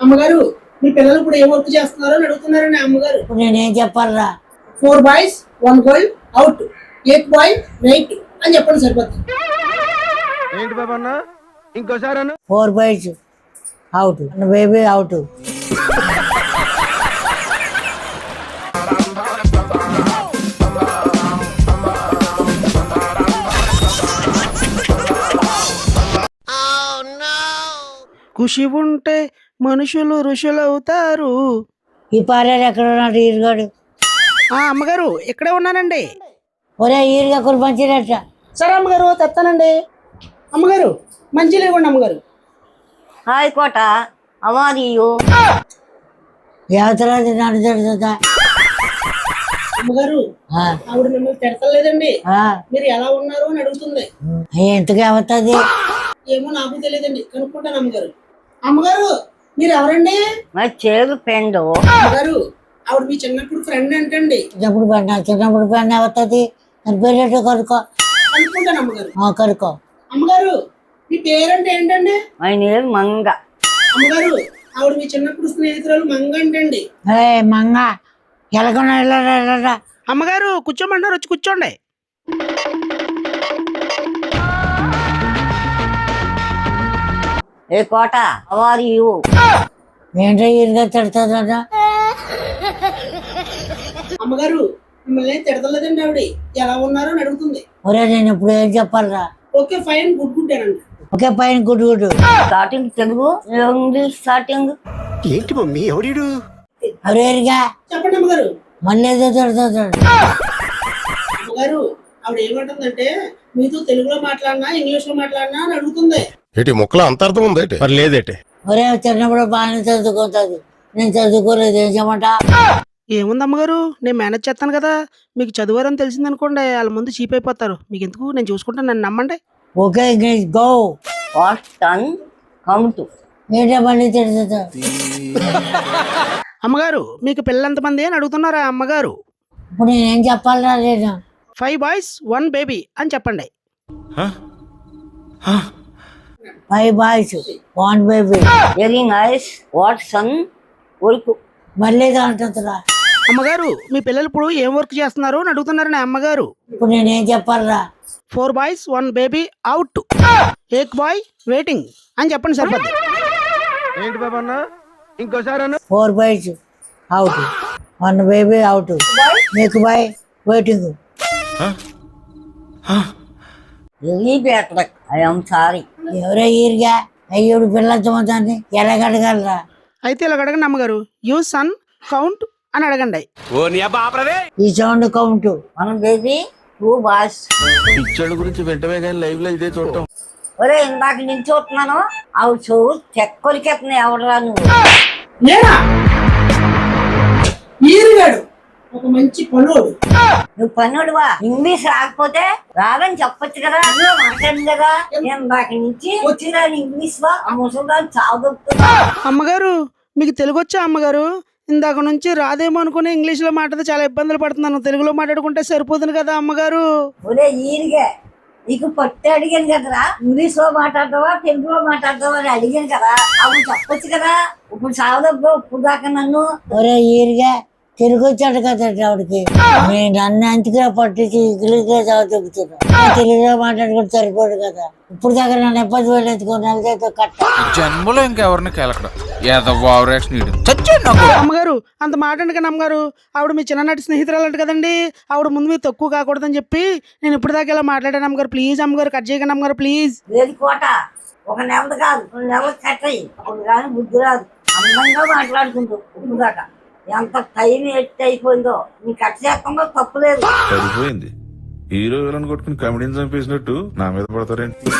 అమ్మగారు మీ పిల్లలు ఇప్పుడు ఏ వర్క్ చేస్తున్నారో అని అడుగుతున్నారండి అమ్మగారు. ఇప్పుడు నేనేం చెప్పాలరా? 4 boys 1 girl out, 8 boy right అని చెప్పండి సరిపోతుంది. ఏంటి బాబన్న ఇంకోసారి 4 boys అవుట్, బేబీ అవుట్. ఖుషి ఉంటే మనుషులు ఋషులు అవుతారు. ఈ పారేరు ఎక్కడ ఉన్నాడు ఈరుగాడు? అమ్మగారు ఇక్కడే ఉన్నానండి. ఒరే ఈరుగా కొన్ని మంచిదట. సరే అమ్మగారు తెస్తానండి. అమ్మగారు మంచి లేకుండా అమ్మగారు. Hi Kota, how are you? ఎవతరాది నన్ను తిడుతుందా? అమ్మగారు ఆవిడ మిమ్మల్ని తిడతలేదండి, మీరు ఎలా ఉన్నారు అని అడుగుతుంది. ఎందుకు అవుతుంది? ఏమో నాకు తెలియదండి, కనుక్కుంటాను అమ్మగారు. అమ్మగారు మీరు ఎవరండి? మై చేదు ఫ్రెండ్. అమ్మగారు ఆవిడ మీ చిన్నప్పుడు ఫ్రెండ్ ఏంటండి? చిన్నప్పుడు పెన్న అవుతుంది. దాని పేరు కనుక్కో. కనుక్కుంటాను అమ్మగారు. కనుక్కో. అమ్మగారు మీ పేరంటే ఏంటండి? My name Manga. అమ్మగారు ఆవిడ మీ చిన్నప్పుడు స్నేహితురాలు మంగ అంటండి. మంగ ఎలాగొన్నా? అమ్మగారు కూర్చోమన్నారు, వచ్చి కూర్చోండి. ఏ కోట, హౌ ఆర్ యు? ఏంటో ఈరుగా తిడుతుందా? అమ్మగారు మిమ్మల్ని తిడతలేదండి, ఆవిడ ఎలా ఉన్నారో అని అడుగుతుంది. ఒరే నేను ఇప్పుడు ఏం చెప్పాలరా? ఓకే ఫైన్ గుడ్ గుడ్ అనండి. ఓకే పైన good good. Starting Telugu, English starting. ఏంటి మమ్మీ ఎవడీడు? ఎవరేరుగా చెప్పండి అమ్మగారు. మళ్ళీ ఏదో తిడుతుంది. అమ్మగారు ఆవిడ ఏమంటుందంటే మీతో తెలుగులో మాట్లాడినా ఇంగ్లీష్ లో మాట్లాడినా అని అడుగుతుంది. ఏంటి మొక్కలో అంత అర్థం ఉంది? మరి లేదేటి? ఒరే చిన్నప్పుడు బాగానే చదువుకుంటుంది, నేను చదువుకోలేదు. ఏం చేయమంటా? ఏముంది అమ్మగారు, నేను మేనేజ్ చేస్తాను కదా. మీకు చదువారని తెలిసిందనుకోండి, వాళ్ళ ముందు చీప్ అయిపోతారు. మీకు ఎందుకు, నేను చూసుకుంటాను, నన్ను నమ్మండి. Okay English go. What ton come to? ఏంటో మళ్ళీ తిడుతుంది. అమ్మగారు మీకు పిల్లలు ఎంతమంది అని అడుగుతున్నారా అమ్మగారు? ఇప్పుడు నేనేం చెప్పాలరా? నేను 5 boys 1 baby అని చెప్పండి. 5 boys 1 baby. Very nice. What son work? మళ్ళీ ఏదో అంటుందిరా. అమ్మగారు మీ పిల్లలు ఇప్పుడు ఏం వర్క్ చేస్తున్నారు అని అడుగుతున్నారని అమ్మగారు. ఇప్పుడు నేనేం చెప్పాలరా? 4 boys 1 baby అవుట్, 1 boy వెయిటింగ్ అని చెప్పండి సరిపోద్ది. ఏంటి బాబన్న ఇంకోసారి 4 boys అవుట్, 1 baby అవుట్, మీకు boy waiting. Very better. I am sorry. ఎవరో ఈరుగా అయ్యోడు పిల్లలతోదాన్ని ఎలాగడగలరా? అయితే ఇలా అడగండి అమ్మగారు. యూ సన్ కౌంట్ అని అడగండి. ఈ సౌండ్ కౌంట్. 1 baby 2 boys. పిచ్చోళ్ళ గురించి వెంటనే కానీ లైవ్ లో ఇదే చూడటం. ఒరే ఇందాక నుంచి చూస్తున్నాను, అవి చూడు చెక్కొలికెత్తున్నాయి. ఎవడరా నువ్వు? నేనా? ఈరుగాడు ఒక మంచి పనుడు. నువ్వు పనుడువా? ఇంగ్లీష్ రాకపోతే రాదని చెప్పొచ్చు కదా, మాట్లాడింది కదా. ఇందాక నుంచి వచ్చిన ఇంగ్లీష్ వా ఆ ముసలి చావు. అమ్మగారు మీకు తెలుగు వచ్చా అమ్మగారు? ఇందాక నుంచి రాదేమో అనుకుని ఇంగ్లీష్ లో మాట్లాడితే చాలా ఇబ్బందులు పడుతున్నాను. తెలుగులో మాట్లాడుకుంటే సరిపోతుంది కదా అమ్మగారు. ఒరే ఈరిగే, నీకు పట్టు అడిగాను కదరా, ఇంగ్లీష్ లో మాట్లాడతావా తెలుగులో మాట్లాడతావా అని అడిగాను కదా, అప్పుడు చెప్పొచ్చు కదా. ఇప్పుడు సావదబ్బా ఇప్పుడు దాకా నన్ను. ఒరే ఈరుగా తెలుగు వచ్చాడు కదండి ఆవిడకి. నేను అన్ని అంచుగా పట్టించి ఇంగ్లీష్లో చదువుతున్నా. తెలుగులో మాట్లాడుకుంటే సరిపోదు కదా. ఇప్పుడు దాకా నన్ను ఇబ్బంది వెళ్ళేందుకు నెలతో కట్ట. జన్మలో ఇంకెవరిని కేలకడం అమ్మగారు అంత మాట అండి అమ్మగారు. ఆవిడ మీ చిన్ననాటి స్నేహితురాలంట కదండి. ఆవిడ ముందు మీరు తక్కువ కాకూడదని చెప్పి నేను ఇప్పుడు దాకా ఇలా మాట్లాడాను అమ్మగారు. ప్లీజ్ అమ్మగారు కట్ చేయకండి అమ్మగారు ప్లీజ్. లేదు కోట, ఒక నెల కాదు 2 నెలలు కట్ అయ్యి అప్పుడు కానీ బుద్ధి రాదు. అందంగా మాట్లాడుకుంటూ ఇప్పుడు దాకా ఎంత టైం ఎట్టి అయిపోయిందో. నీ కట్ చేస్తామో తప్పులేదు. పడిపోయింది. హీరో విలన్ కొట్టుకుని కమెడీని చంపేసినట్టు నా మీద పడతారేంటి?